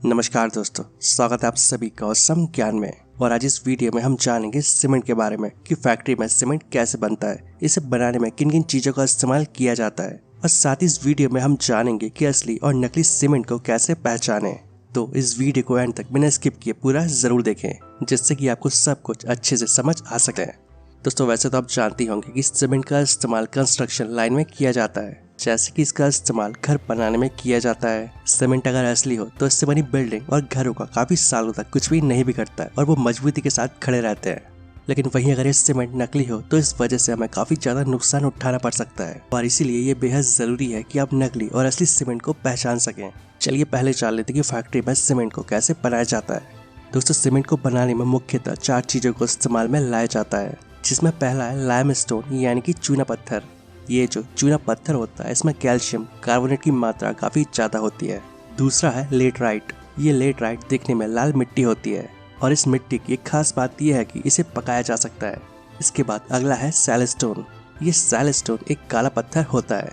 नमस्कार दोस्तों, स्वागत है आप सभी का औसम ज्ञान में। और आज इस वीडियो में हम जानेंगे सीमेंट के बारे में कि फैक्ट्री में सीमेंट कैसे बनता है, इसे बनाने में किन किन चीजों का इस्तेमाल किया जाता है, और साथ ही इस वीडियो में हम जानेंगे कि असली और नकली सीमेंट को कैसे पहचाने। तो इस वीडियो को एंड तक बिना स्किप किए पूरा जरूर देखें, जिससे कि आपको सब कुछ अच्छे से समझ आ सके। दोस्तों, वैसे तो आप जानते होंगे कि सीमेंट का इस्तेमाल कंस्ट्रक्शन लाइन में किया जाता है, जैसे कि इसका इस्तेमाल घर बनाने में किया जाता है। सीमेंट अगर असली हो तो इससे बनी बिल्डिंग और घरों का काफी सालों तक कुछ भी नहीं बिगड़ता है और वो मजबूती के साथ खड़े रहते हैं। लेकिन वहीं अगर ये सीमेंट नकली हो तो इस वजह से हमें काफी ज्यादा नुकसान उठाना पड़ सकता है, और इसीलिए ये बेहद जरूरी है कि आप नकली और असली सीमेंट को पहचान सकें। चलिए पहले जान लेते हैं कि फैक्ट्री में सीमेंट को कैसे बनाया जाता है। दोस्तों, सीमेंट को बनाने में मुख्यतः 4 चीजों को इस्तेमाल में लाया जाता है, जिसमें पहला है लाइमस्टोन यानी कि चूना पत्थर। ये जो चूना पत्थर होता है इसमें कैल्शियम कार्बोनेट की मात्रा काफी ज्यादा होती है। दूसरा है लेटराइट। ये लेटराइट दिखने में लाल मिट्टी होती है, और इस मिट्टी की एक खास बात यह है कि इसे पकाया जा सकता है। इसके बाद अगला है सैलस्टोन। ये सैलस्टोन एक काला पत्थर होता है।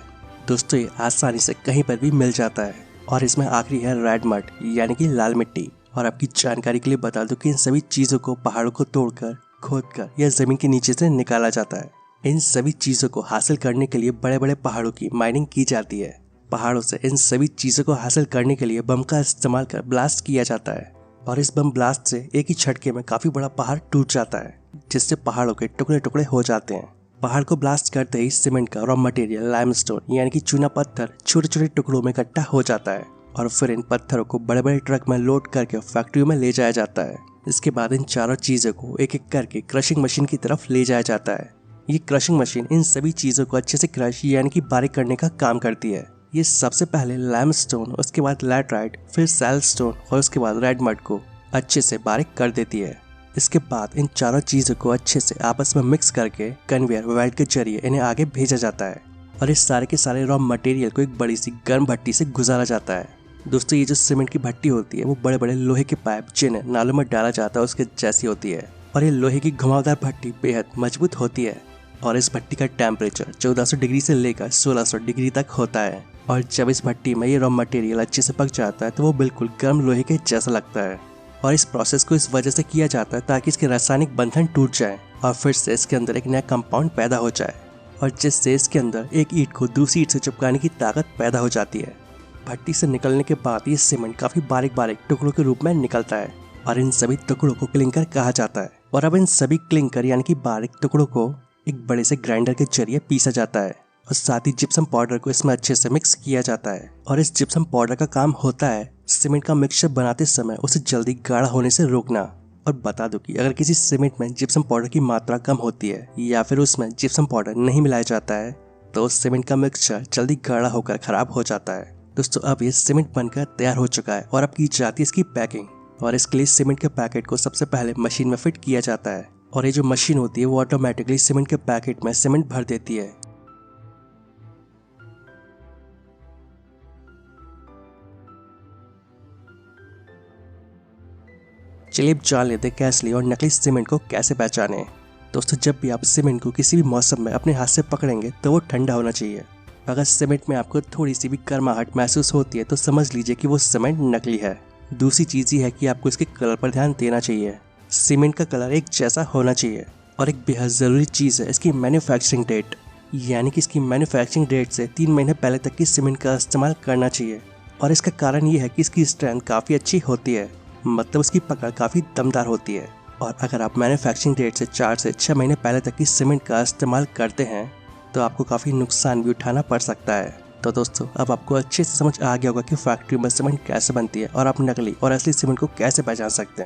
दोस्तों, ये आसानी से कहीं पर भी मिल जाता है। और इसमें आखिरी है रेड मड यानी कि लाल मिट्टी। और आपकी जानकारी के लिए बता दूं कि इन सभी चीजों को पहाड़ों को तोड़कर, खोदकर या जमीन के नीचे से निकाला जाता है। इन सभी चीजों को हासिल करने के लिए बड़े बड़े पहाड़ों की माइनिंग की जाती है। पहाड़ों से इन सभी चीजों को हासिल करने के लिए बम का इस्तेमाल कर ब्लास्ट किया जाता है, और इस बम ब्लास्ट से एक ही झटके में काफी बड़ा पहाड़ टूट जाता है, जिससे पहाड़ों के टुकड़े टुकड़े हो जाते हैं। पहाड़ को ब्लास्ट करते ही सीमेंट का रॉ मटेरियल लाइमस्टोन यानी कि चूना पत्थर छोटे छोटे टुकड़ों में इकट्ठा हो जाता है, और फिर इन पत्थरों को बड़े बड़े ट्रक में लोड करके फैक्ट्री में ले जाया जाता है। इसके बाद इन चारों चीजों को एक एक करके क्रशिंग मशीन की तरफ ले जाया जाता है। ये क्रशिंग मशीन इन सभी चीजों को अच्छे से क्रश यानी कि बारीक करने का काम करती है। ये सबसे पहले लाइमस्टोन, उसके बाद लैटराइट, फिर सैलस्टोन और उसके बाद रेड मड को अच्छे से बारीक कर देती है। इसके बाद इन चारों चीजों को अच्छे से आपस में मिक्स करके कन्वेयर बेल्ट के जरिए इन्हें आगे भेजा जाता है, और इस सारे के सारे रॉ मटेरियल को एक बड़ी सी गर्म भट्टी से गुजारा जाता है। दोस्तों, ये जो सीमेंट की भट्टी होती है वो बड़े बड़े लोहे के पाइप जिन्हें नालों में डाला जाता है उसके जैसी होती है, और ये लोहे की घुमावदार भट्टी बेहद मजबूत होती है। और इस भट्टी का टेम्परेचर 1400 डिग्री से लेकर 1600 डिग्री तक होता है। और जब इस भट्टी में ये रॉ मटेरियल अच्छे से पक जाता है तो वो बिल्कुल गर्म लोहे के जैसा लगता है। और इस प्रोसेस को इस वजह से किया जाता है ताकि इसके रासायनिक बंधन टूट जाए और फिर से इसके अंदर एक नया कंपाउंड पैदा हो जाए, और जिससे इसके अंदर एक ईंट को दूसरी ईंट से चिपकाने की ताकत पैदा हो जाती है। भट्टी से निकलने के बाद ये सीमेंट काफी बारीक बारीक टुकड़ों के रूप में निकलता है, और इन सभी टुकड़ों को क्लिंकर कहा जाता है। और अब इन सभी क्लिंकर यानी कि बारीक टुकड़ों को एक बड़े से ग्राइंडर के जरिए पीसा जाता है, और साथ ही जिप्सम पाउडर को इसमें अच्छे से मिक्स किया जाता है। और इस जिप्सम पाउडर का काम होता है सीमेंट का मिक्सचर बनाते समय उसे जल्दी गाढ़ा होने से रोकना। और बता दो कि अगर किसी सीमेंट में जिप्सम पाउडर की मात्रा कम होती है या फिर उसमें जिप्सम पाउडर नहीं मिलाया जाता है तो उस सीमेंट का मिक्सचर जल्दी गाढ़ा होकर खराब हो जाता है। दोस्तों, अब ये सीमेंट बनकर तैयार हो चुका है, और अब की जाती है इसकी पैकिंग। और इसके लिए सीमेंट के पैकेट को सबसे पहले मशीन में फिट किया जाता है, और ये जो मशीन होती है वो ऑटोमेटिकली सीमेंट के पैकेट में सीमेंट भर देती है। चलिए अब जान लेते हैं कि असली और नकली सीमेंट को कैसे पहचाने। दोस्तों, जब भी आप सीमेंट को किसी भी मौसम में अपने हाथ से पकड़ेंगे तो वो ठंडा होना चाहिए। अगर सीमेंट में आपको थोड़ी सी भी गर्माहट महसूस होती है तो समझ लीजिए कि वो सीमेंट नकली है। दूसरी चीज ये है कि आपको इसके कलर पर ध्यान देना चाहिए। सीमेंट का कलर एक जैसा होना चाहिए। और एक बेहद ज़रूरी चीज़ है इसकी मैन्युफैक्चरिंग डेट, यानी कि इसकी मैन्युफैक्चरिंग डेट से 3 महीने पहले तक की सीमेंट का इस्तेमाल करना चाहिए। और इसका कारण ये है कि इसकी स्ट्रेंथ काफ़ी अच्छी होती है, मतलब उसकी पकड़ काफ़ी दमदार होती है। और अगर आप मैन्युफैक्चरिंग डेट से 4 से 6 महीने पहले तक की सीमेंट का इस्तेमाल करते हैं तो आपको काफ़ी नुकसान भी उठाना पड़ सकता है। तो दोस्तों, अब आपको अच्छे से समझ आ गया होगा कि फैक्ट्री में सीमेंट कैसे बनती है और आप नकली और असली सीमेंट को कैसे पहचान सकते हैं।